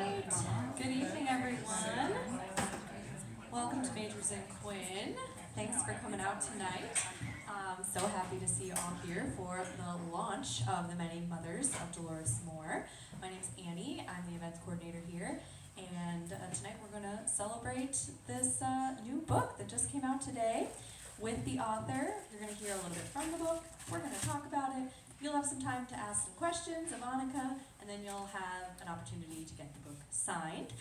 right. Good evening, everyone. Welcome to Majors in Quinn. Thanks for coming out tonight. So happy to see you all here for the launch of The Many Mothers of Dolores Moore. My name's Annie. I'm the events coordinator here. And tonight we're going to celebrate this new book that just came out today with the author. You're going to hear a little bit from the book. We're going to talk about it. You'll have some time to ask some questions of Anika, and then you'll have an opportunity to get the book signed.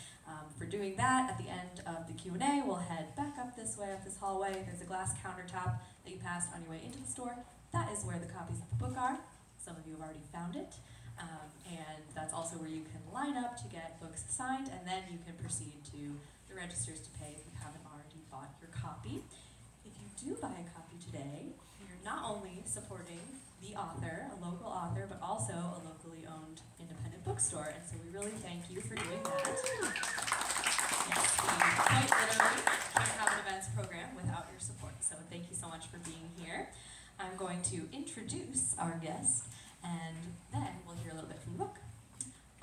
For doing that, at the end of the Q&A, we'll head back up this way, up this hallway. There's a glass countertop that you passed on your way into the store. That is where the copies of the book are. Some of you have already found it. And that's also where you can line up to get books signed, and then you can proceed to the registers to pay if you haven't already bought your copy. If you do buy a copy today, you're not only supporting the author, a local author, but also a locally owned independent bookstore, and so we really thank you for doing that. Yes, we quite literally can't have an events program without your support, so thank you so much for being here. I'm going to introduce our guest, and then we'll hear a little bit from the book.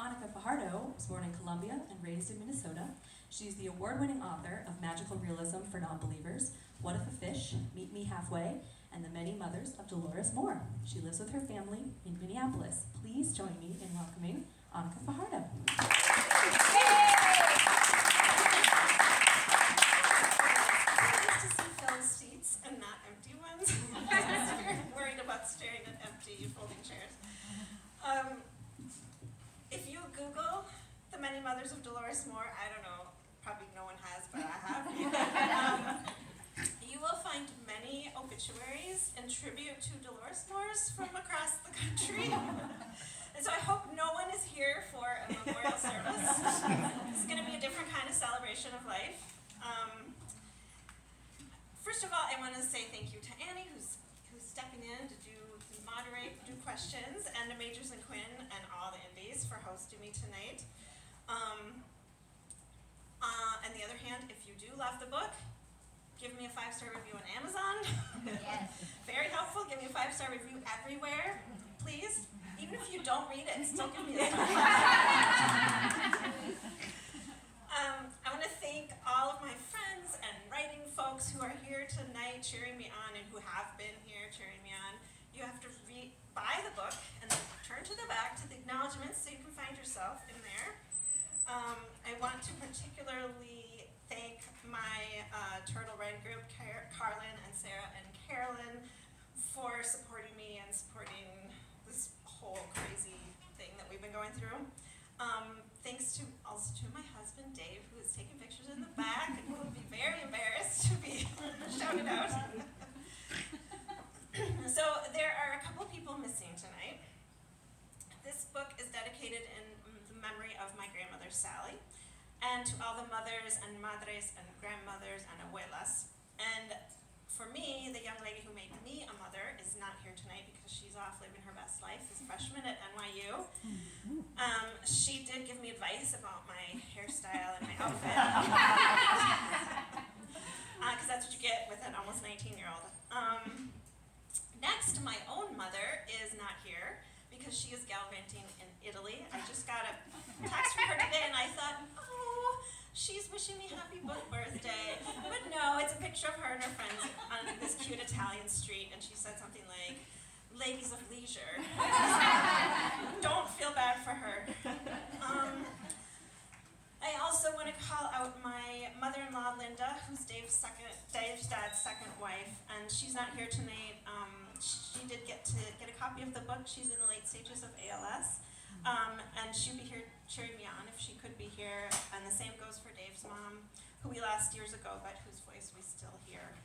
Anika Fajardo was born in Colombia and raised in Minnesota. She's the award-winning author of Magical Realism for Non-Believers, What If a Fish, Meet Me Halfway, and The Many Mothers of Dolores Moore. She lives with her family in Minneapolis. Please join me in welcoming Anika Fajardo. Nice to see filled seats and not empty ones. I'm worried about staring at empty folding chairs. If you Google The Many Mothers of Dolores Moore, I don't know, probably no one has, but I have. You will find many obituaries in tribute to Dolores Moores from across the country. And so I hope no one is here for a memorial service. It's going to be a different kind of celebration of life. First of all, I want to say thank you to Annie, who's stepping in to moderate, do questions, and to Majors and Quinn and all the indies for hosting me tonight. On the other hand, if you do love the book, give me a 5-star review on Amazon. Yes. Very helpful. Give me a 5-star review everywhere, please. Even if you don't read it, still give me a 5. I want to thank all of my friends and writing folks who are here tonight cheering me on and who have been here cheering me on. You have to buy the book and then turn to the back to the acknowledgments so you can find yourself in there. I want to particularly thank my Turtle Writing Group, Carlin and Sarah and Carolyn, for supporting me and supporting this whole crazy thing that we've been going through. Thanks also to my husband, Dave, who is taking pictures in the back and who will be very embarrassed to be shouted out. So there are a couple people missing tonight. This book is dedicated in the memory of my grandmother, Sally, and to all the mothers and madres and grandmothers and abuelas. And for me, the young lady who made me a mother is not here tonight because she's off living her best life as a freshman at NYU. She did give me advice about my hairstyle and my outfit. Because that's what you get with an almost 19-year-old. Next, my own mother is not here because she is gallivanting in Italy. I just got a text from her today and I thought, oh, she's wishing me happy book birthday. But no, it's a picture of her and her friends on this cute Italian street, and she said something like, ladies of leisure. Don't feel bad for her. I also want to call out my mother-in-law, Linda, who's Dave's dad's second wife, and she's not here tonight. She did get to get a copy of the book. She's in the late stages of ALS, and she'd be here cheering me on if she could be here. And the same goes for Dave's mom, who we lost years ago, but whose voice we still hear.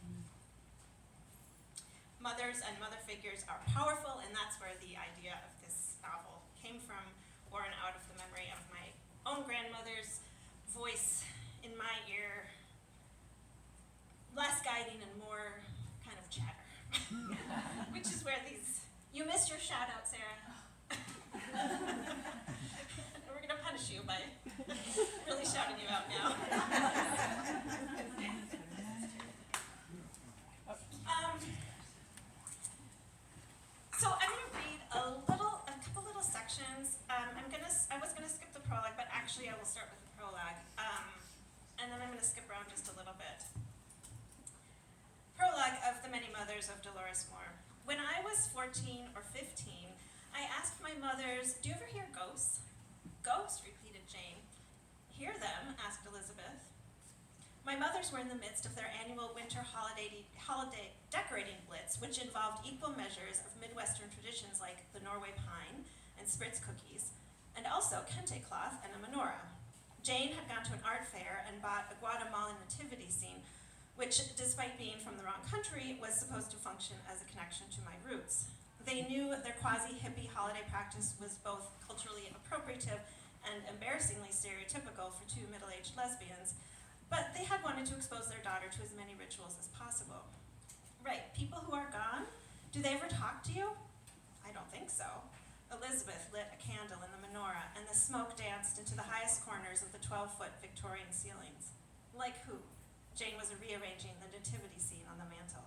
Mothers and mother figures are powerful, and that's where the idea of this novel came from, born out of the memory of my own grandmother's voice in my ear, less guiding and more kind of chatter. Which is where these, you missed your shout out, Sarah. We're going to punish you by really shouting you out now. So I'm going to read a couple little sections. I was going to skip the prologue, but actually I will start skip around just a little bit. Prologue of the Many Mothers of Dolores Moore. When I was 14 or 15, I asked my mothers, "Do you ever hear ghosts?" "Ghosts," repeated Jane. "Hear them?" asked Elizabeth. My mothers were in the midst of their annual winter holiday decorating blitz, which involved equal measures of Midwestern traditions like the Norway pine and Spritz cookies, and also kente cloth and a menorah. Jane had gone to an art fair and bought a Guatemalan nativity scene, which, despite being from the wrong country, was supposed to function as a connection to my roots. They knew their quasi-hippie holiday practice was both culturally appropriative and embarrassingly stereotypical for two middle-aged lesbians, but they had wanted to expose their daughter to as many rituals as possible. Right, people who are gone? Do they ever talk to you? I don't think so. Elizabeth lit a candle in the menorah, and the smoke danced into the highest corners of the 12-foot Victorian ceilings. Like who? Jane was rearranging the nativity scene on the mantel.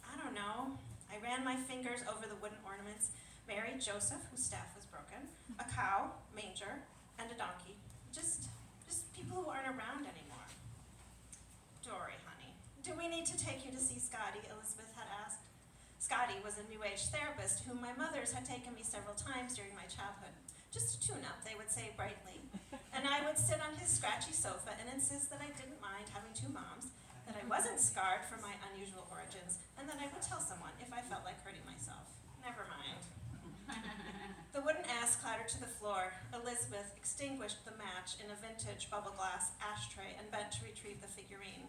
I don't know. I ran my fingers over the wooden ornaments. Mary, Joseph, whose staff was broken, a cow, manger, and a donkey. Just people who aren't around anymore. Dory, honey, do we need to take you to see Scotty? Elizabeth had asked. Scotty was a New Age therapist whom my mothers had taken me several times during my childhood. Just a tune-up, they would say brightly. And I would sit on his scratchy sofa and insist that I didn't mind having two moms, that I wasn't scarred from my unusual origins, and that I would tell someone if I felt like hurting myself. Never mind. The wooden ass clattered to the floor. Elizabeth extinguished the match in a vintage bubble glass ashtray and bent to retrieve the figurine.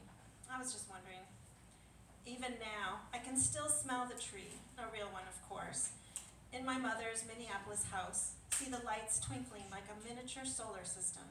I was just wondering. Even now, I can still smell the tree, a real one, of course, in my mother's Minneapolis house, see the lights twinkling like a miniature solar system.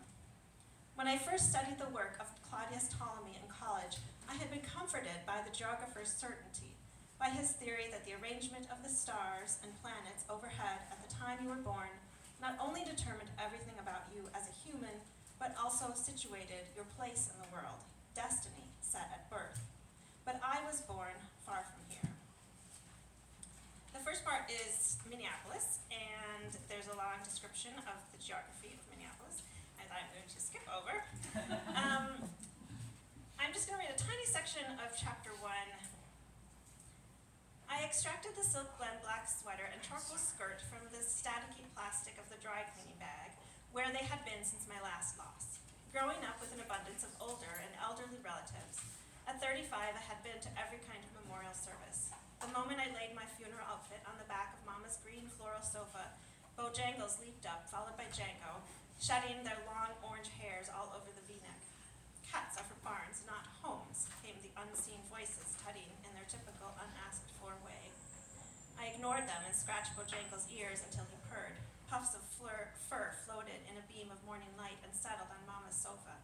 When I first studied the work of Claudius Ptolemy in college, I had been comforted by the geographer's certainty, by his theory that the arrangement of the stars and planets overhead at the time you were born not only determined everything about you as a human, but also situated your place in the world, destiny set at birth. But I was born far from here. The first part is Minneapolis, and there's a long description of the geography of Minneapolis, and I'm going to skip over. I'm just going to read a tiny section of chapter 1. I extracted the silk blend black sweater and charcoal skirt from the staticky plastic of the dry cleaning bag, where they had been since my last loss. Growing up with an abundance of older and elderly relatives, at 35 I had been to every kind of memorial service. The moment I laid my funeral outfit on the back of Mama's green floral sofa, Bojangles leaped up, followed by Django, shedding their long orange hairs all over the v-neck. Cats are for barns, not homes, came the unseen voices tutting in their typical unasked-for way. I ignored them and scratched Bojangles' ears until he purred. Puffs of fur floated in a beam of morning light and settled on Mama's sofa.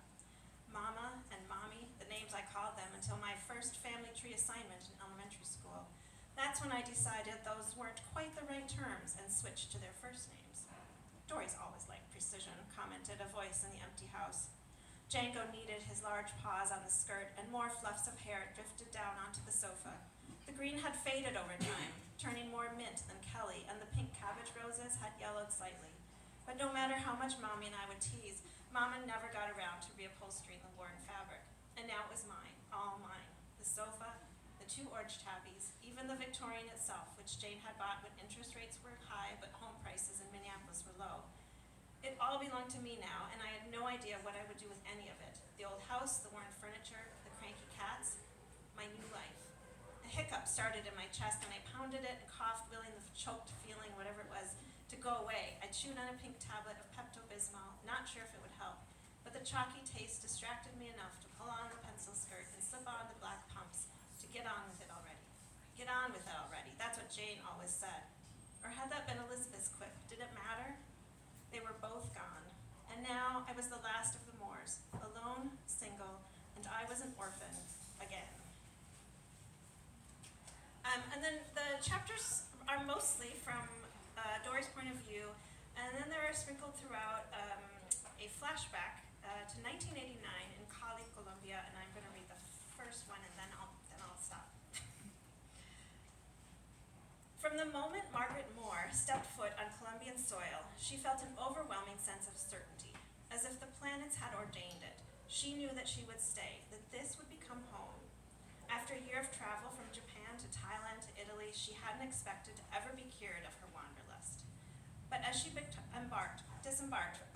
Mama and Mommy, the names I called them until my first family tree assignment in elementary school. That's when I decided those weren't quite the right terms and switched to their first names. Dory's always liked precision, commented a voice in the empty house. Django kneaded his large paws on the skirt, and more fluffs of hair drifted down onto the sofa. The green had faded over time, turning more mint than Kelly, and the pink cabbage roses had yellowed slightly. But no matter how much Mommy and I would tease, Mama never got around to reupholstering the worn fabric. And now it was mine, all mine. The sofa, the two orange tabbies, even the Victorian itself, which Jane had bought when interest rates were high but home prices in Minneapolis were low. It all belonged to me now, and I had no idea what I would do with any of it. The old house, the worn furniture, the cranky cats, my new life. A hiccup started in my chest, and I pounded it and coughed, willing the choked feeling, whatever it was, to go away. I chewed on a pink tablet of Pepto-Bismol, not sure if it would help, but the chalky taste distracted me enough to pull on the pencil skirt and slip on the black pumps to get on with it already. Get on with it already. That's what Jane always said. Or had that been Elizabeth's quip? Did it matter? They were both gone. And now I was the last of the Moores, alone, single, and I was an orphan again. And then the chapters are mostly from Dory's point of view, and then there are sprinkled throughout a flashback to 1989 in Cali, Colombia, and I'm going to read the first one and then I'll stop. From the moment Margaret Moore stepped foot on Colombian soil, she felt an overwhelming sense of certainty, as if the planets had ordained it. She knew that she would stay, that this would become home. After a year of travel from Japan to Thailand to Italy, she hadn't expected to ever be cured of her wanderlust. But as she disembarked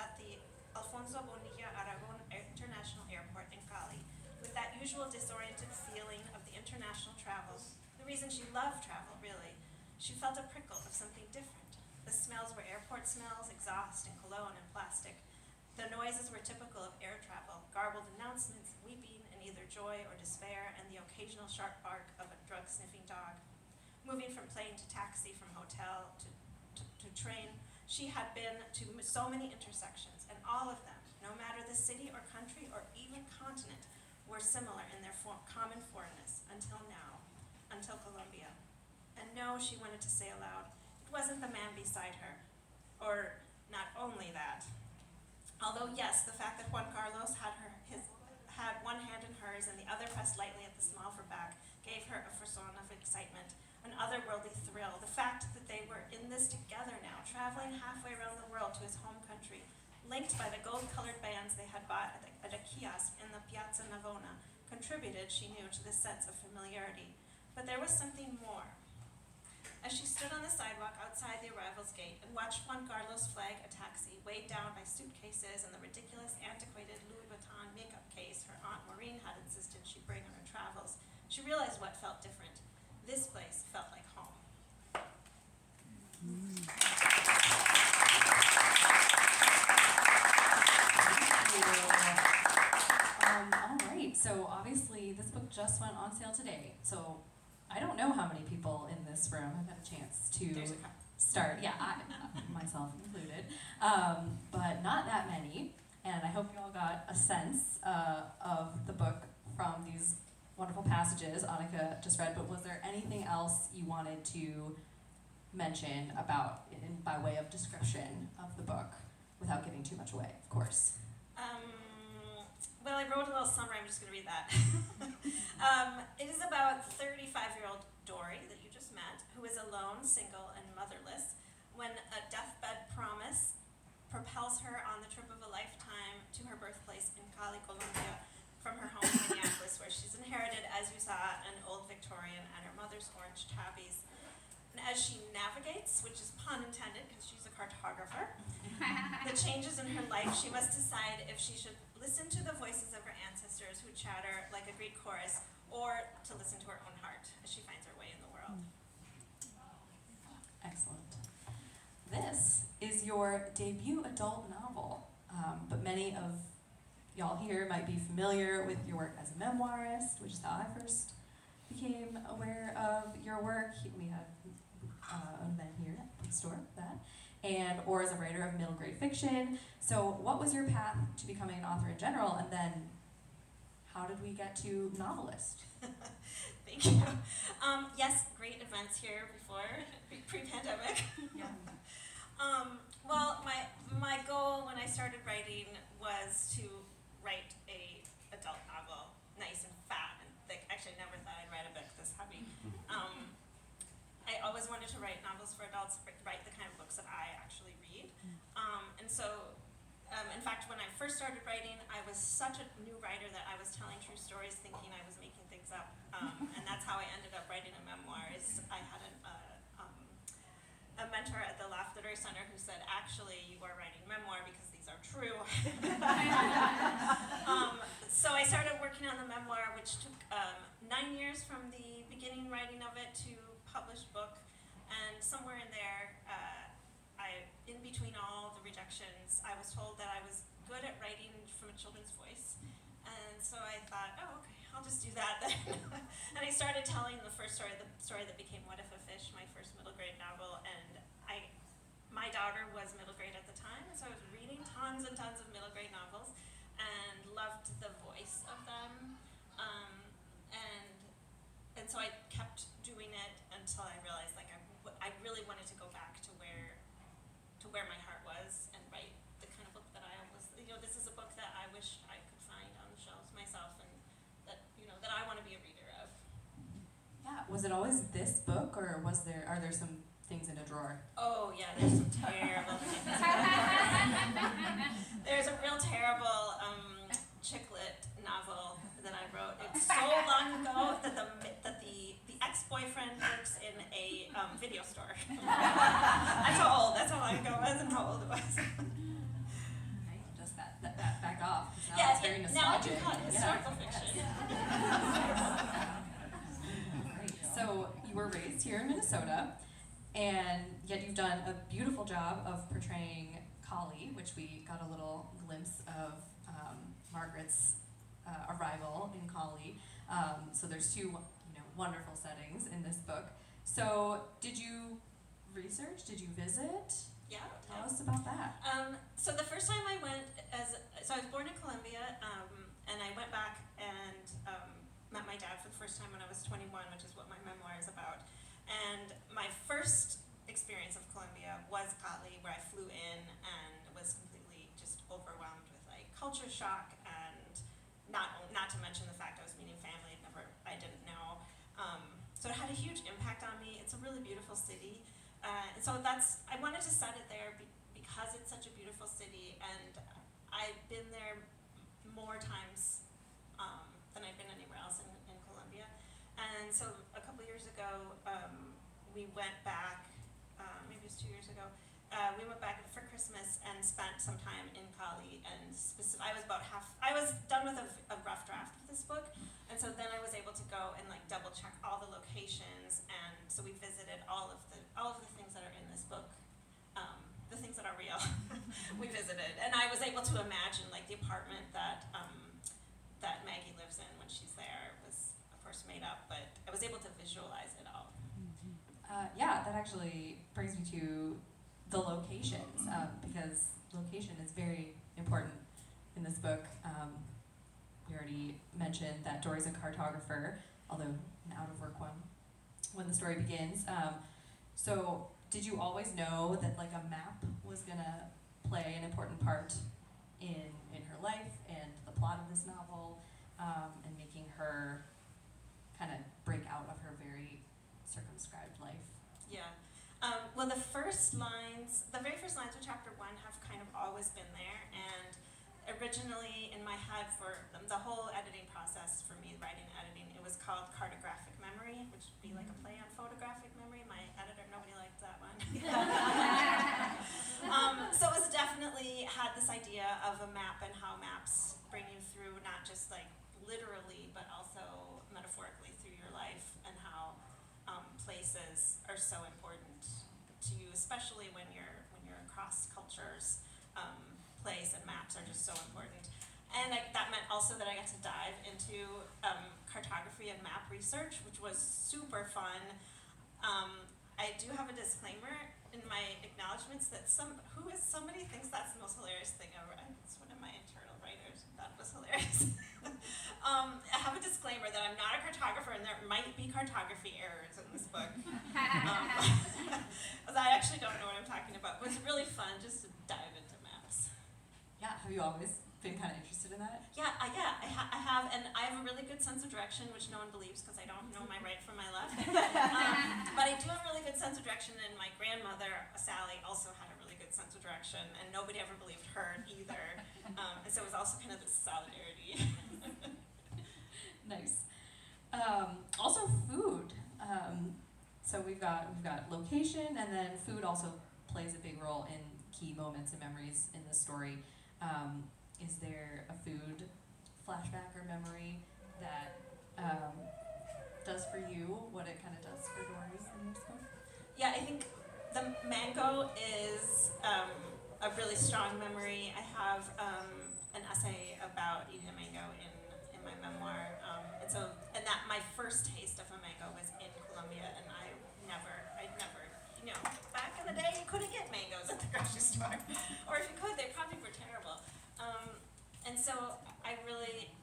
at the Alfonso Bonilla Aragon International Airport in Cali, with that usual disoriented feeling of the international travel, the reason she loved travel, really, she felt a prickle of something different. The smells were airport smells, exhaust and cologne and plastic. The noises were typical of air travel, garbled announcements, weeping in either joy or despair, and the occasional sharp bark of a drug-sniffing dog. Moving from plane to taxi, from hotel to train, she had been to so many intersections, and all of them, no matter the city or country or even continent, were similar in their common foreignness, until now, until Colombia. And no, she wanted to say aloud, it wasn't the man beside her, or not only that. Although yes, the fact that Juan Carlos had one hand in hers and the other pressed lightly at the small of her back gave her a frisson of excitement, an otherworldly thrill. The fact that they were in this together now, traveling halfway around the world to his home country, linked by the gold-colored bands they had bought at a kiosk in the Piazza Navona, contributed, she knew, to this sense of familiarity. But there was something more. As she stood on the sidewalk outside the arrivals gate and watched Juan Carlos flag a taxi, weighed down by suitcases and the ridiculous antiquated Louis Vuitton makeup case her Aunt Maureen had insisted she bring on her travels, she realized what felt different. This place felt like home. All right, so obviously this book just went on sale today, so I don't know how many people in this room have had a chance to start. Yeah, myself included, but not that many. And I hope you all got a sense of the book from these wonderful passages Anika just read. But was there anything else you wanted to mention about, by way of description of the book, without giving too much away, of course? Well, I wrote a little summary. I'm just going to read that. It is about 35-year-old Dory that you just met, who is alone, single, and motherless, when a deathbed promise propels her on the trip of a lifetime to her birthplace in Cali, Colombia, from her home in Minneapolis, where she's inherited, as you saw, an old Victorian and her mother's orange tabbies. And as she navigates, which is pun intended because she's a cartographer, the changes in her life, she must decide if she should listen to the voices of her ancestors who chatter like a Greek chorus, or to listen to her own heart as she finds her way in the world. Excellent. This is your debut adult novel, but many of y'all here might be familiar with your work as a memoirist, which is how I first became aware of your work. We had an event here at the store for that. Or as a writer of middle grade fiction. So what was your path to becoming an author in general, and then how did we get to novelist? Thank you. Yes, great events here before, pre-pandemic. Yeah. Well, my goal when I started writing was to write a adult novel, nice and fat and thick. Actually, I never thought I'd write a book this heavy. I always wanted to write novels for adults, write the kind of books that I actually read. In fact, when I first started writing, I was such a new writer that I was telling true stories thinking I was making things up. And that's how I ended up writing a memoir. I had a mentor at the Laugh Literary Center who said, actually, you are writing memoir because these are true. So I started working on the memoir, which took 9 years from the beginning writing of it to published book, and somewhere in there, in between all the rejections, I was told that I was good at writing from a children's voice, and so I thought, oh, okay, I'll just do that then. And I started telling the first story, the story that became What If a Fish, my first middle grade novel, and my daughter was middle grade at the time, and so I was reading tons and tons of middle grade novels, and loved the voice of them, and so I kept doing it until I realized I really wanted to go back to where my heart was and write the kind of book that I was, this is a book that I wish I could find on the shelves myself, and that I want to be a reader of. Yeah, was it always this book, or are there some things in a drawer? Oh yeah, there's some terrible things. There's a real terrible chick lit novel that I wrote. It's so long ago that the ex-boyfriend works in a video store. That's how long ago it was and how old it was. Just that back off. Now Yeah, it's very now I nostalgic. do call it historical fiction. Great. So you were raised here in Minnesota, and yet you've done a beautiful job of portraying Collie, which we got a little glimpse of Margaret's arrival in Collie. So there's two wonderful settings in this book. So did you research? Did you visit? Yeah. Tell us about that. So the first time I went, I was born in Colombia, and I went back and met my dad for the first time when I was 21, which is what my memoir is about. And my first experience of Colombia was Cali, where I flew in and was completely just overwhelmed with like culture shock, and not to mention the fact I was meeting family I didn't know. So it had a huge impact on me. It's a really beautiful city. And so I wanted to set it there because it's such a beautiful city, and I've been there more times than I've been anywhere else in Colombia. And so a couple years ago, we went back, maybe it was 2 years ago, we went back for Christmas and spent some time in Cali, and I was done with a rough draft of this book, and so then I was able to go and like double check all the locations, and so we visited all of the things that are in this book, the things that are real. We visited, and I was able to imagine like the apartment that Maggie lives in when she's there was of course made up, but I was able to visualize it all. Yeah, that actually brings me to the locations, because location is very important in this book. We already mentioned that Dory's a cartographer, although an out-of-work one, when the story begins. So did you always know that like a map was gonna play an important part in her life and the plot of this novel, and making her kind of break out of her very circumscribed life? Yeah. Well, the very first lines of chapter 1 have kind of always been there, and originally in my head for the whole editing process for me, writing and editing, it was called cartographic memory, which would be like a play on photographic memory. My editor, nobody liked that one. So it was definitely had this idea of a map and how maps bring you through not just like literally, but also metaphorically through your life, and how places are so important to you, especially when you're across cultures. Place and maps are just so important. And that meant also that I got to dive into cartography and map research, which was super fun. I do have a disclaimer in my acknowledgments that somebody thinks that's the most hilarious thing ever. It's one of my internal writers thought it was hilarious. I have a disclaimer that I'm not a cartographer, and there might be cartography errors in this book. I actually don't know what I'm talking about, but it's really fun just to dive into maps. Yeah, have you always been kind of interested in that? Yeah, I have, and I have a really good sense of direction, which no one believes because I don't know my right from my left. But I do have a really good sense of direction, and my grandmother, Sally, also had a really good sense of direction, and nobody ever believed her either. And so it was also kind of this solidarity. Nice. Also food. So we've got location, and then food also plays a big role in key moments and memories in the story. Is there a food flashback or memory that does for you what it kind of does for Dory in this book? Yeah, I think the mango is a really strong memory. I have an essay about eating a mango in my memoir, and that my first taste of a mango was in Colombia, and I never, back in the day you couldn't get mangoes at the grocery store, or if you could, they probably were terrible. And so I really,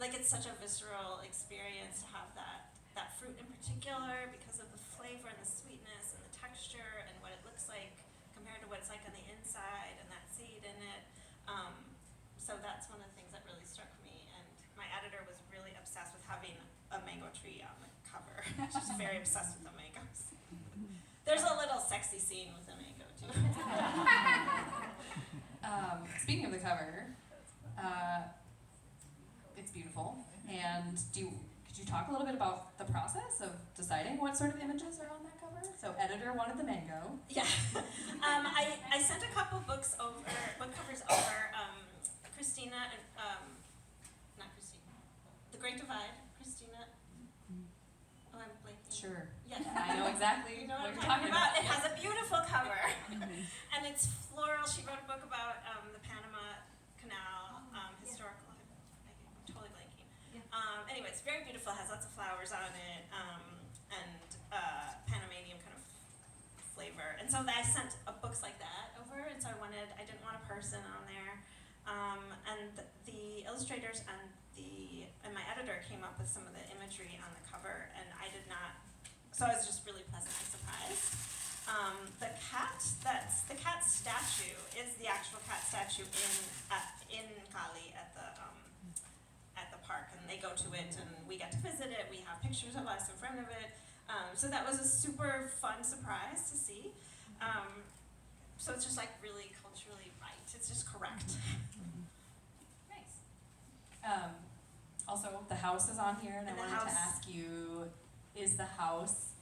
it's such a visceral experience to have that fruit in particular, because of the flavor and the sweetness and the texture and what it looks like compared to what it's like on the inside and that seed in it. So that's one of the things that really struck me, and my editor was really obsessed with having a mango tree on the cover. She's very obsessed with the mangoes. There's a little sexy scene with the mango too. Speaking of the cover, it's beautiful. And could you talk a little bit about the process of deciding what sort of images are on that cover? So editor wanted the mango. Yeah. I sent a couple book covers over. Christina and not Christina. The Great Divide. Christina. Oh, I'm blanking. Sure. Yeah. I know exactly You know what what you're I'm talking about. It has a beautiful cover, and it's floral. She wrote a book about the Panama Canal historical. I'm totally blanking. Yeah. Anyway, it's very beautiful. It has lots of flowers on it, and Panamanian kind of flavor. And so I sent books like that over, and so I didn't want a person on there. And the illustrators and my editor came up with some of the imagery on the cover, and I did not. So I was just really pleasantly surprised. The cat statue is the actual cat statue in Cali at the park, and they go to it, and we get to visit it. We have pictures of us in front of it. So that was a super fun surprise to see. So it's just like really culturally right. It's just correct. Nice. Also, the house is on here, and I And the wanted to house. ask you, is the house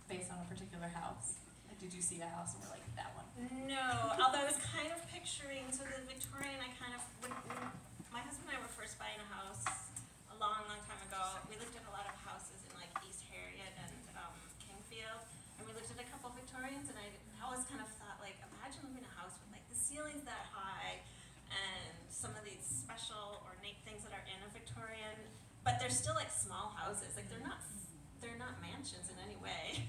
based on a particular house? Like, did you see a house and were like, that one? No, although I was kind of picturing, so the Victorian, when my husband and I were first buying a house a long, long time ago, we looked at a lot of houses in like East Harriet and Kingfield, and we looked at a couple Victorians, and I always kind of thought, like, imagine living in a house with like the ceilings that high, and some of these special ornate things that are in a Victorian, but they're still like small houses, like they're not mansions in any way.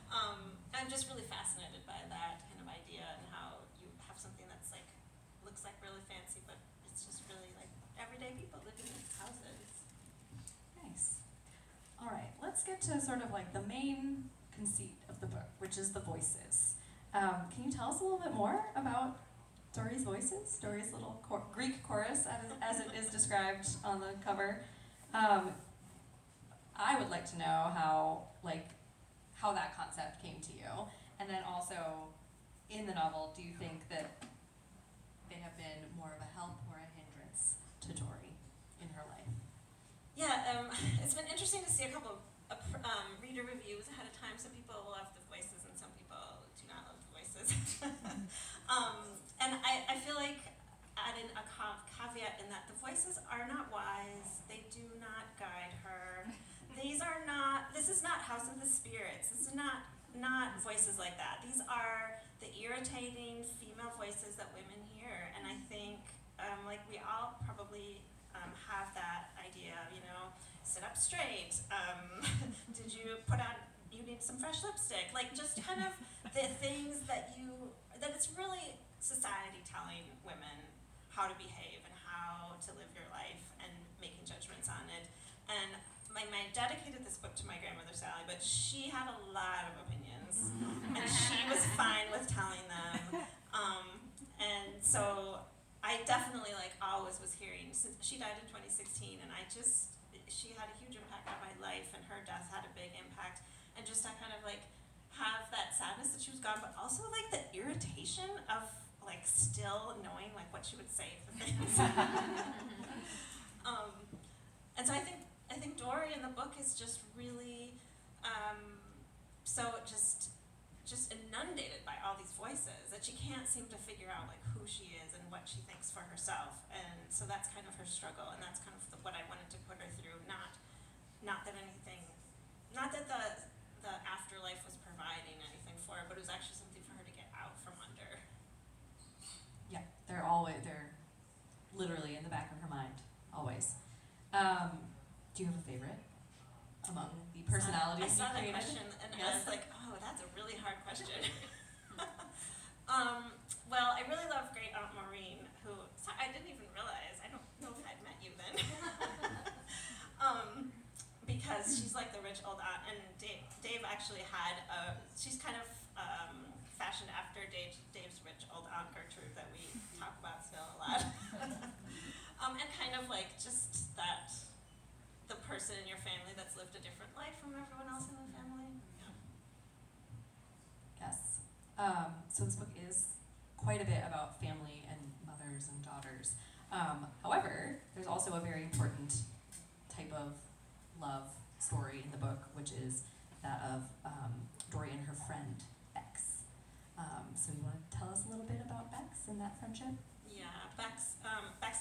I'm just really fascinated by that kind of idea and how you have something that's like looks like really fancy, but it's just really like everyday people living in these houses. Nice. All right, let's get to sort of like the main conceit of the book, which is the voices. Can you tell us a little bit more about Dory's voices? Dory's little Greek chorus, as it is described on the cover. I would like to know how that concept came to you, and then also in the novel, do you think that they have been more of a help or a hindrance to Dory in her life? Yeah, it's been interesting to see a couple of reader reviews ahead of time. Some people love the voices, and some people do not love the voices. And I feel like adding a caveat in that the voices are not wise. They do not guide her. This is not House of the Spirits. This is not voices like that. These are the irritating female voices that women hear. And I think, like we all probably have that idea, sit up straight. Did you you need some fresh lipstick? Like just kind of the things that it's really society telling women how to behave and how to live your life and making judgments on it. And I dedicated this book to my grandmother Sally, but she had a lot of opinions, and she was fine with telling them. And so I definitely always was hearing. Since she died in 2016, and she had a huge impact on my life, and her death had a big impact. And just to kind of have that sadness that she was gone, but also the irritation of still knowing what she would say for things. And so I think Dory in the book is just really so just inundated by all these voices that she can't seem to figure out who she is and what she thinks for herself. And so that's kind of her struggle, and that's kind of what I wanted to put her through. Not that the afterlife was providing anything for her, but it was actually something for her to get out from under. Yeah, they're literally in the back of her mind, always. Do you have a favorite among the personalities I saw you that created? question, and I Yes. was like, oh, that's a really hard question. Well, I really love Great Aunt Maureen, I didn't even realize, I don't know if I'd met you then. Because she's like the rich old aunt, and Dave actually she's kind of fashioned after Dave's rich old aunt Gertrude that we talk about still a lot. And kind of just that, the person in your family that's lived a different life from everyone else in the family. Yeah. Yes. So this book is quite a bit about family and mothers and daughters. However, there's also a very important type of love story in the book, which is that of Dory and her friend Bex. So you want to tell us a little bit about Bex and that friendship? Yeah, Bex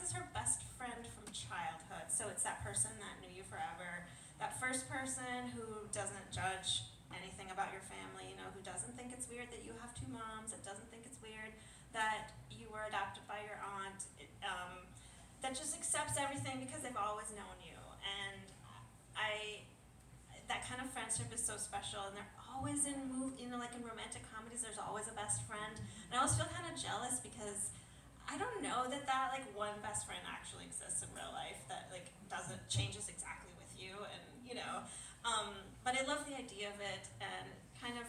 is her best friend from childhood. So it's that person that knew you forever, that first person who doesn't judge anything about your family, who doesn't think it's weird that you have two moms, that doesn't think it's weird that you were adopted by your aunt, that just accepts everything because they've always known you. And that kind of friendship is so special, and they're always like in romantic comedies, there's always a best friend. And I always feel kind of jealous because I don't know that like one best friend actually exists in real life that like changes exactly with you, and but I love the idea of it, and kind of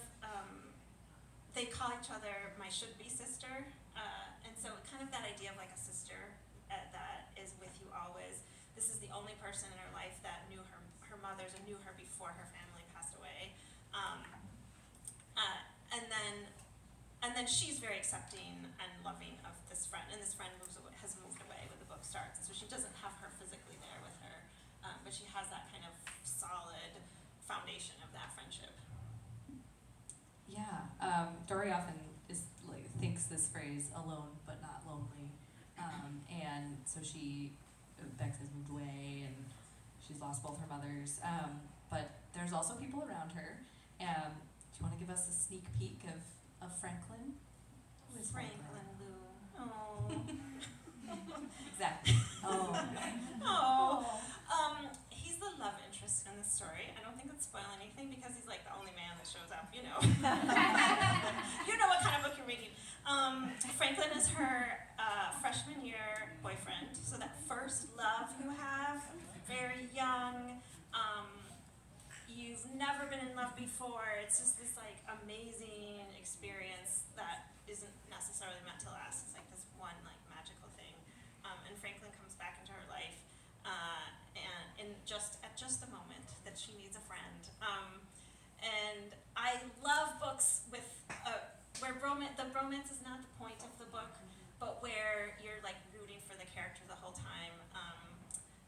they call each other my should-be sister, and so kind of that idea of like a sister that is with you always. This is the only person in her life that knew her mothers and knew her before her family passed away, and then she's very accepting and loving of this friend, and this friend has moved away when the book starts, and so she doesn't have her physically there with her, but she has that kind of solid foundation of that friendship. Yeah, Dory often thinks this phrase "alone but not lonely," and so Bex has moved away and she's lost both her mothers, but there's also people around her. Do you want to give us a sneak peek of Franklin? Who is Franklin Lou. Oh. Exactly. He's the love interest in this story. I don't think it'd spoil anything because he's like the only man that shows up, You know what kind of book you're reading. Franklin is her freshman year boyfriend. So that first love you have, very young, you've never been in love before. It's just this like amazing experience that isn't necessarily meant to last. It's like this one like magical thing. And Franklin comes back into her life and at just the moment that she needs a friend. And I love books with where the romance is not the point of the book, but where you're like rooting for the character the whole time.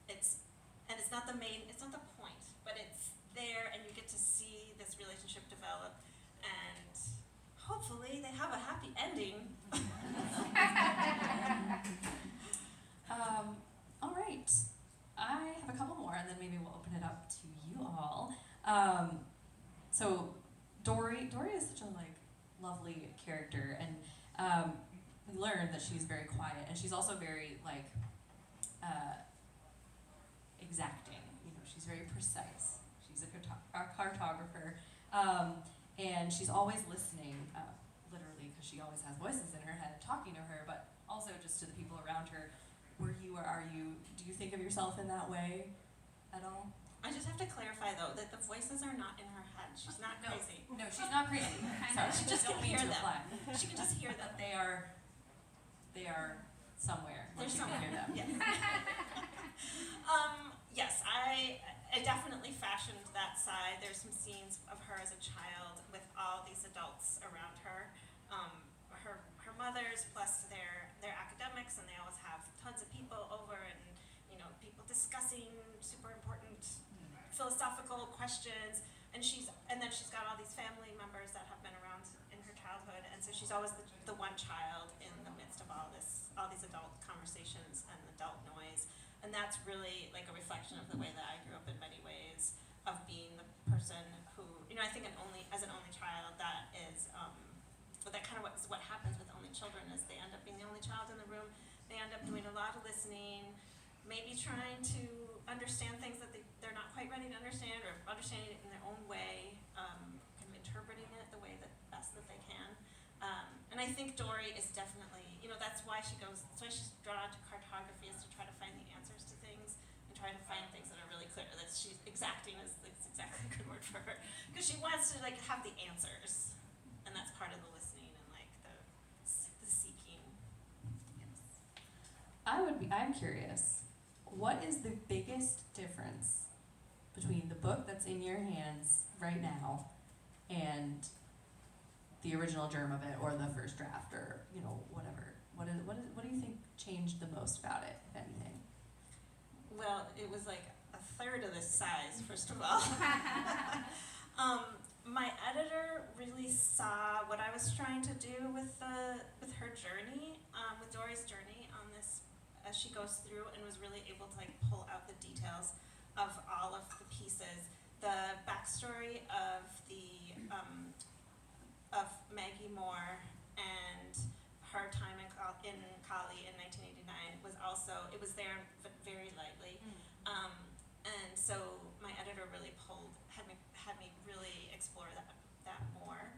It's not the point, but it's there, and you get to see this relationship develop, and hopefully they have a happy ending. All right. I have a couple more, and then maybe we'll open it up to you all. So Dory is such a lovely character, and we learned that she's very quiet, and she's also very exacting. She's very precise. She's a cartographer, and she's always listening, literally, because she always has voices in her head talking to her, but also just to the people around her. Were you or are you? Do you think of yourself in that way at all? I just have to clarify though that the voices are not in her head. She's not crazy. No, she's not crazy. Sorry, She just can hear them. She can just hear them. They are somewhere where she can hear them. Yes. Yes, I definitely fashioned that side. There's some scenes of her as a child with all these adults around her. Her mothers plus their academics, and they always have tons of people over, and people discussing super important philosophical questions. And then she's got all these family members that have been around in her childhood, and so she's always the one child in the midst of all these adult conversations and adult noise. And that's really like a reflection of the way that I grew up in many ways, of being the person who, I think as an only child, that is, but that kind of what happens with only children is they end up being the only child in the room. They end up doing a lot of listening, maybe trying to understand things that they're not quite ready to understand, or understanding it in their own way, kind of interpreting it the way that best that they can. And I think Dory is definitely, that's why she's drawn to cartography, is to try to find the answers to things and try to find things that are really clear. That she's exacting is exactly a good word for her, because she wants to have the answers, and that's part of the listening and the seeking. Yes. I'm curious. What is the biggest difference between the book that's in your hands right now and the original germ of it, or the first draft, or whatever? What do you think changed the most about it, if anything? Well, it was like a third of this size, first of all. My editor really saw what I was trying to do with her journey, with Dory's journey on this, as she goes through, and was really able to like pull out the details of all of the pieces, the backstory of of Maggie Moore and her time in Cali in 1989 was also, it was there but very lightly. And so my editor really had me really explore that more,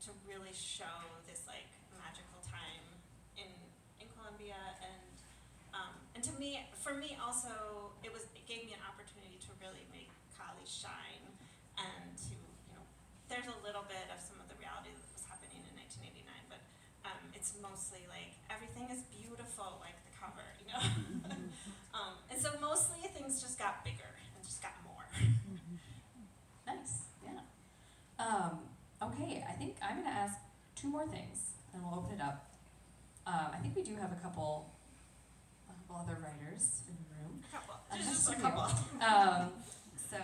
to really show this like magical time in Colombia, and to me, for me also, it gave me an opportunity to really make Cali shine, and to, there's a little bit of some of the reality that was happening in 1989, but it's mostly like everything is beautiful, like the cover, and so mostly things just got bigger and just got more. Nice, yeah. Okay, I think I'm gonna ask 2 more things, and we'll open it up. I think we do have a couple other writers in the room. Just a couple. So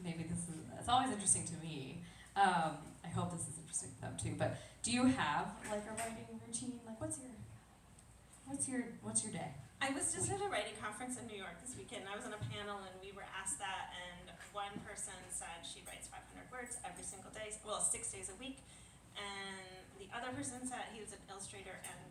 maybe it's always interesting to me. I hope this is interesting to them too. But do you have like a writing routine? Like, what's your day? I was just at a writing conference in New York this weekend. I was on a panel and we were asked that, and one person said she writes 500 words every single day, well, 6 days a week. And the other person said he was an illustrator and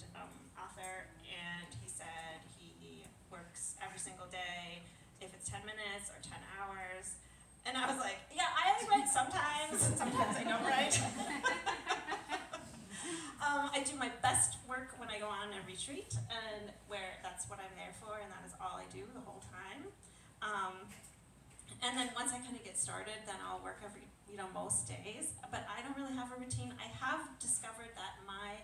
author, and he said he works every single day, if it's 10 minutes or 10 hours. And I was like, yeah, I write sometimes, and sometimes I don't write. I do my best work when I go on a retreat, and where that's what I'm there for, and that is all I do the whole time. And then once I kind of get started, then I'll work most days. But I don't really have a routine. I have discovered that my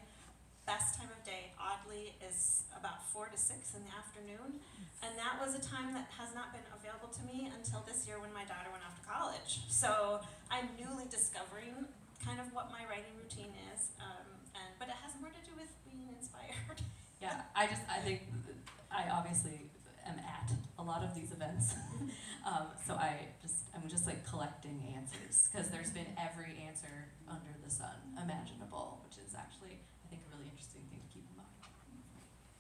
best time of day, oddly, is about 4 to 6 in the afternoon. And that was a time that has not been available to me until this year when my daughter went off to college. So I'm newly discovering kind of what my writing routine is, but it has more to do with being inspired. Yeah, I think I obviously am at a lot of these events, so I'm just like collecting answers, because there's been every answer under the sun imaginable, which is actually, I think, a really interesting thing to keep in mind.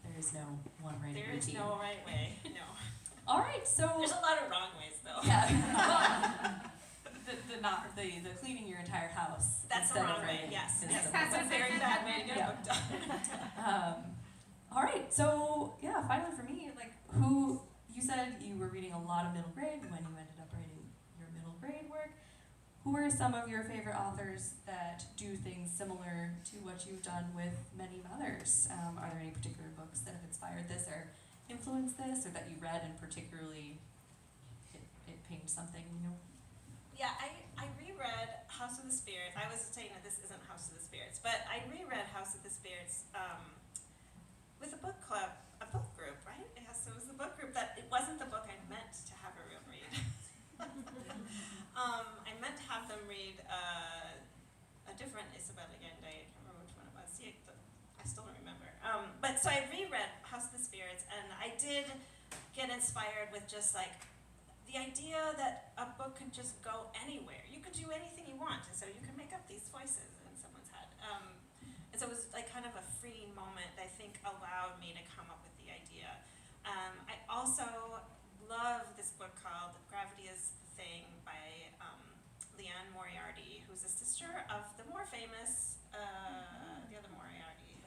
There is no one right routine. There is no right way, no. All right, so there's a lot of wrong ways, though. Yeah. the cleaning your entire house. That's the wrong way. Yes, that's a very bad way to get a book done. All right, so yeah, finally for me, like, you said you were reading a lot of middle grade when you ended up writing your middle grade work. Who are some of your favorite authors that do things similar to what you've done with many others? Are there any particular books that have inspired this or influenced this, or that you read and particularly it pinged something, Yeah, I reread House of the Spirits. I was saying that this isn't House of the Spirits, but I reread House of the Spirits with a book club, a book group, right? Yeah, so it was the book group that, it wasn't the book I meant to have everyone read. I meant to have them read a different Isabel Allende. I can't remember which one it was. See, I still don't remember. But so I reread House of the Spirits, and I did get inspired with just like the idea that a book could just go anywhere. You could do anything you want, and so you can make up these voices in someone's head. And so it was like kind of a freeing moment that I think allowed me to come up with the idea. I also love this book called Gravity is the Thing by Leanne Moriarty, who's a sister of the more famous, the other Moriarty.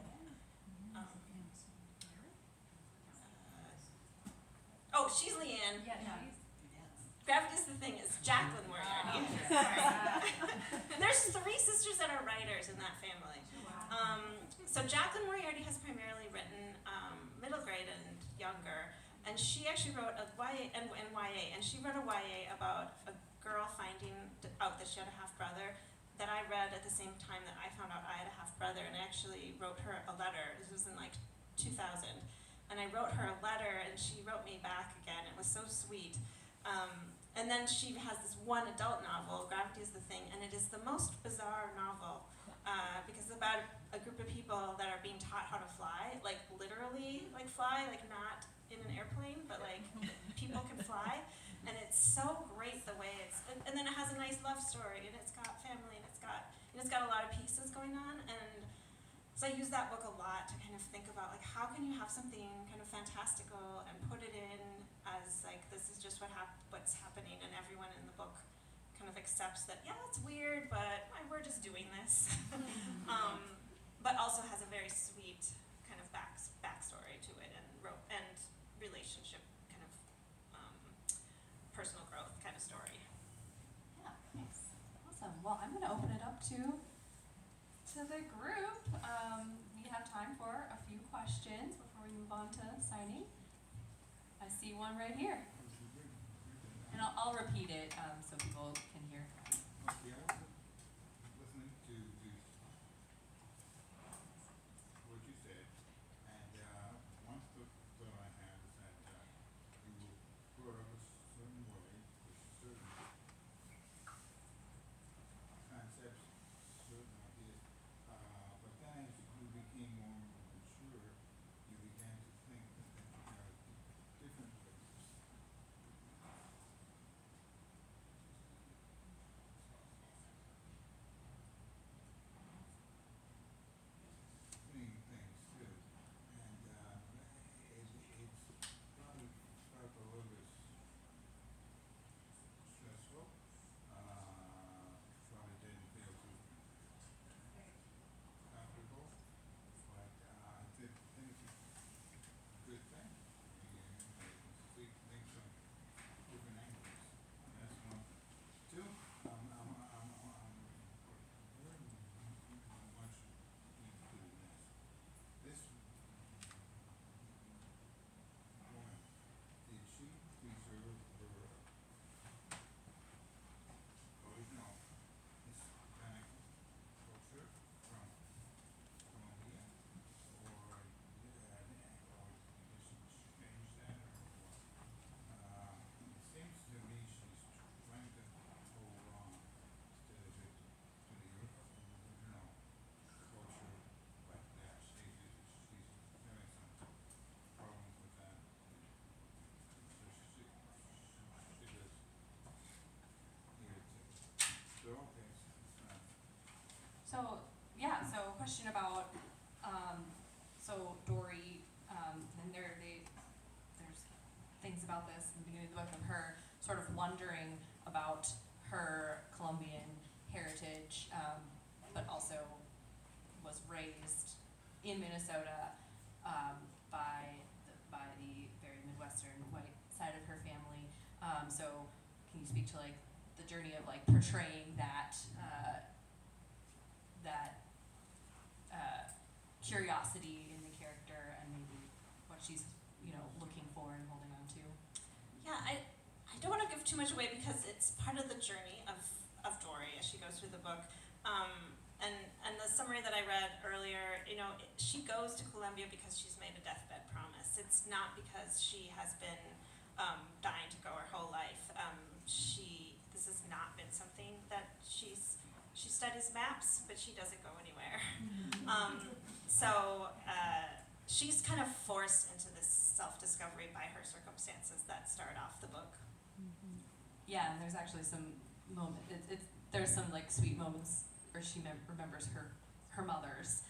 Oh, she's Leanne. Yeah, no. Gravity is the Thing is Jacqueline Moriarty. There's 3 sisters that are writers in that family. So Jacqueline Moriarty has primarily written middle grade and younger, and she actually wrote a YA and YA, and she wrote a YA about a girl finding out that she had a half-brother that I read at the same time that I found out I had a half-brother, and I actually wrote her a letter. This was in like 2000, and I wrote her a letter, and she wrote me back again. It was so sweet. And then she has this one adult novel, Gravity is the Thing, and it is the most bizarre novel because it's about a group of people that are being taught how to fly, like literally like fly, like not in an airplane, but like people can fly. And it's so great the way and then it has a nice love story, and it's got family, and it's got a lot of pieces going on. And so I use that book a lot to kind of think about like how can you have something kind of fantastical and put it in as like this is just what's happening, and everyone in the book kind of accepts that, yeah, it's weird, but we're just doing this. But also has a very sweet kind of backstory to it, and relationship kind of personal growth kind of story. Yeah, thanks. Awesome. Well, I'm going to open it up to the group. We have time for a few questions before we move on to signing. I see one right here. And I'll repeat it so people can hear. Yeah, listening to what you said, and one thought I had is that you were brought up a certain way with certain concepts, certain ideas, but then as you became more mature, you began to think different places. Things too, and it's probably felt a little bit stressful. Probably didn't feel too comfortable, but I did think it's a good thing. You can think some different angles. That's one. Two, I'm very much into this. This woman, did she preserve her original Hispanic culture from Colombia, or did she change that, or it seems to me she's trying to hold on to the original culture like that. She's having some problems with that. So she does here too. So okay, So, yeah, so a question about, so Dory, and there's things about this in the beginning of the book of her sort of wondering about her Colombian heritage, but also was raised in Minnesota by the very Midwestern white side of her family. So can you speak to like the journey of like portraying that curiosity in the character, and maybe what she's looking for and holding on to? Yeah, I don't want to give too much away because it's part of the journey of Dory as she goes through the book. And the summary that I read earlier, she goes to Colombia because she's made a deathbed promise. It's not because she has been dying to go her whole life. This has not been something that she studies maps, but she doesn't go anywhere. So she's kind of forced into this self-discovery by her circumstances that start off the book. Mm-hmm. Yeah, and there's actually some there's some like sweet moments where she remembers her mothers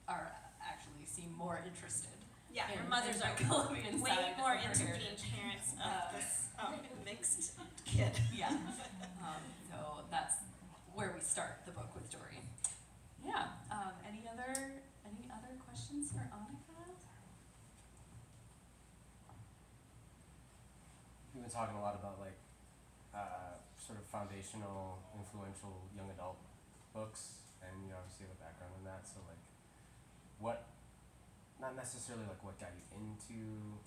are actually seem more interested. Yeah, her in mothers are Colombian way side more of her into heritage. being parents of this mixed kid. Yeah. So that's where we start the book with Dory. Yeah. Any other questions for Anika? We've been talking a lot about like sort of foundational, influential young adult books, and you obviously have a background in that. So like, what? Not necessarily like what got you into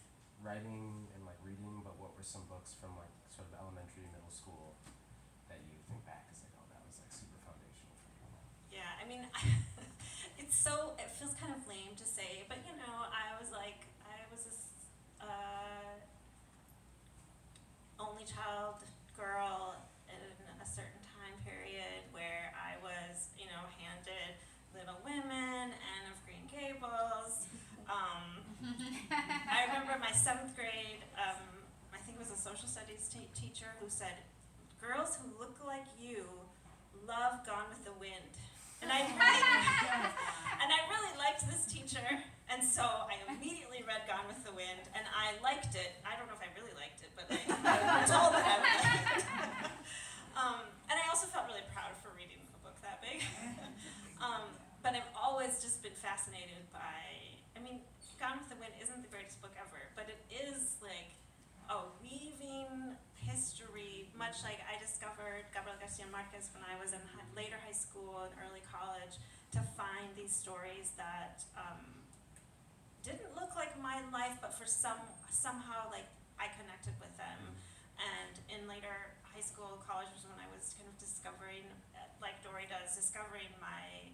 writing and like reading, but what were some books from like sort of elementary, middle school that you think back as like, oh, that was like super foundational for you? Yeah, I mean, it feels kind of lame to say, but I was only only child girl in a certain time period where I was, handed Little Women, Anne of Green Gables. I remember my 7th grade, I think it was a social studies teacher who said, girls who look like you love Gone with the Wind. And I really liked this teacher, and so I immediately read Gone with the Wind, and I liked it. I don't know if I really liked it, but I was told that I liked it. And I also felt really proud for reading a book that big. But I've always just been fascinated by, Gone with the Wind isn't the greatest book ever, but it is like a weaving history, much like I discovered Gabriel Garcia Marquez when I was in later high school and early college, to find these stories that didn't look like my life, but for somehow like I connected with them. And in later high school, college was when I was kind of discovering, like Dory does, discovering my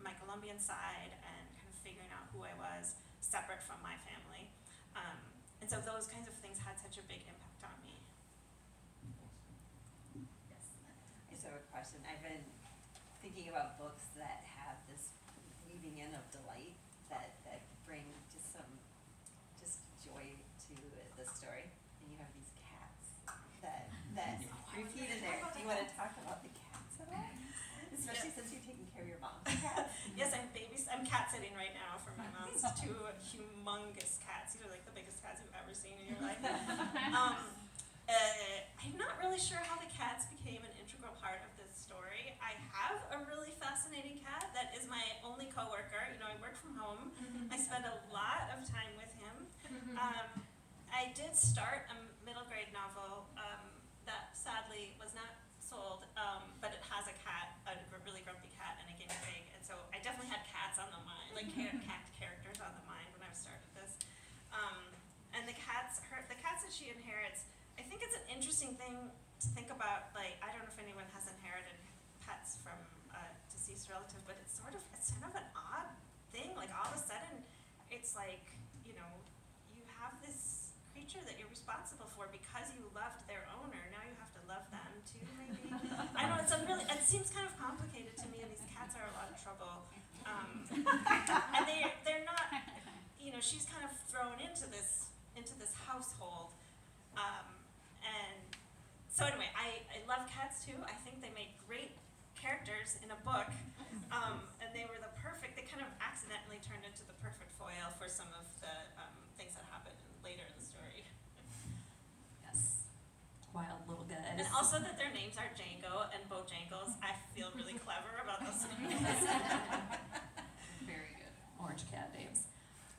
my Colombian side and kind of figuring out who I was separate from my family. And so those kinds of things had such a big impact on me. Yes. I just have a question. I've been thinking about books that have this weaving in of delight that bring just joy to the story. And you have these cats that repeat in there. Do you want to talk about the cats at all? Especially since you're taking care of your mom's cats. Yes, I'm cat sitting right now for my mom's 2 humongous cats. These are like the biggest cats you've ever seen in your life. I'm not really sure how the cats became an integral part of this story. I have a really fascinating cat that is my only coworker. I work from home. I spend a lot of time with him. I did start a middle grade novel that sadly was not sold, but it has a cat, a really grumpy cat, and a guinea pig, and so I definitely had cats on the mind, like cat characters on the mind when I started this. And the cats that she inherits, I think it's an interesting thing to think about. Like, I don't know if anyone has inherited pets from a deceased relative, but it's sort of an odd thing. Like, all of a sudden, it's like, you have this creature that you're responsible for because you loved their owner. Now you have to love them too, maybe. I know it seems kind of complicated to me. These cats are a lot of trouble, and they're not. She's kind of thrown into this household, and so anyway, I love cats too. I think they make great characters in a book, and they were they kind of accidentally turned into the perfect foil for some of the things that happened later in the story. Yes. Wild little guys. And also that their names are Django and Bojangles. I feel really clever about those names. Very good. Orange cat names.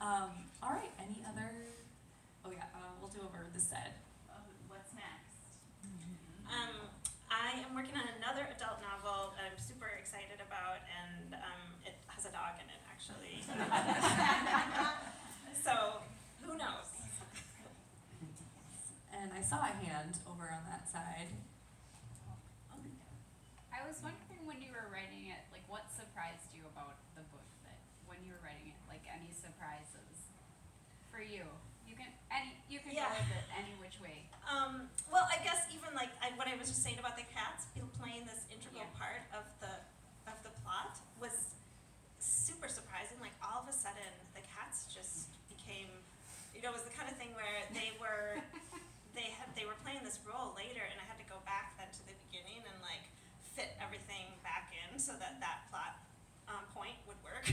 All right, any other? Oh yeah, we'll do over the set. What's next? I am working on another adult novel that I'm super excited about, and it has a dog in it, actually. So, who knows? And I saw a hand over on that side. I was wondering when you were writing it, like what surprised you about the book that when you were writing it, like any surprises for you? You can Yeah. go with it any which way. Well, I guess even like what I was just saying about the cats playing this integral Yeah. part of the plot was super surprising. Like all of a sudden, the cats just became, it was the kind of thing where they were playing this role later, and I had to go back then to the beginning and like fit everything back in so that plot point would work.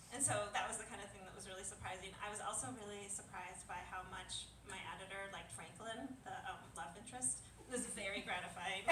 And so that was the kind of thing that was really surprising. I was also really surprised by how much my editor liked Franklin, the love interest. It was very gratifying.